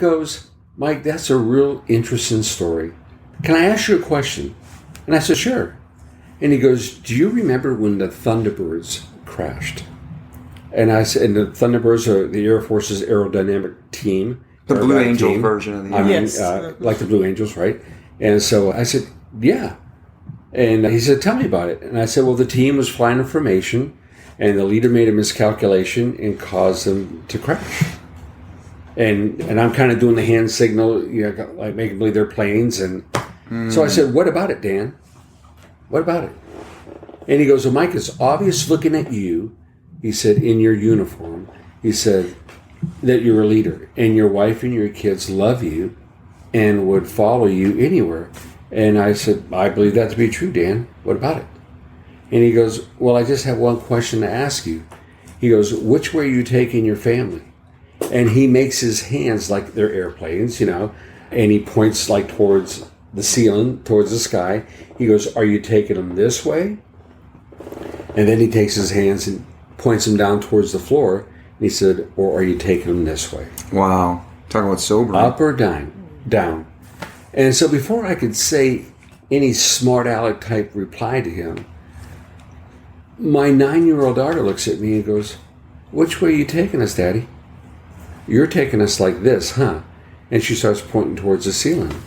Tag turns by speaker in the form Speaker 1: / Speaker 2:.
Speaker 1: goes, Mike, that's a real interesting story. Can I ask you a question? And I said, sure. And he goes, do you remember when the Thunderbirds crashed? And I said, and the Thunderbirds are the Air Force's aerodynamic team.
Speaker 2: The Blue Angel version of the
Speaker 1: like the Blue Angels, right? And so I said, yeah. And he said, tell me about it. And I said, well, the team was flying in formation, and the leader made a miscalculation and caused them to crash. And I'm kind of doing the hand signal, like making believe they're planes. And so I said, what about it, Dan? What about it? And he goes, well, Mike, it's obvious looking at you, he said, in your uniform. He said that you're a leader, and your wife and your kids love you and would follow you anywhere. And I said, I believe that to be true, Dan. What about it? And he goes, well, I just have one question to ask you. He goes, which way are you taking your family? And he makes his hands like they're airplanes, and he points like towards the ceiling, towards the sky. He goes, are you taking them this way? And then he takes his hands and points them down towards the floor. And he said, or are you taking them this way?
Speaker 2: Wow. Talking about sobering.
Speaker 1: Up or down? Down. And so before I could say any smart aleck type reply to him, my 9-year-old daughter looks at me and goes, which way are you taking us, Daddy? You're taking us like this, huh? And she starts pointing towards the ceiling.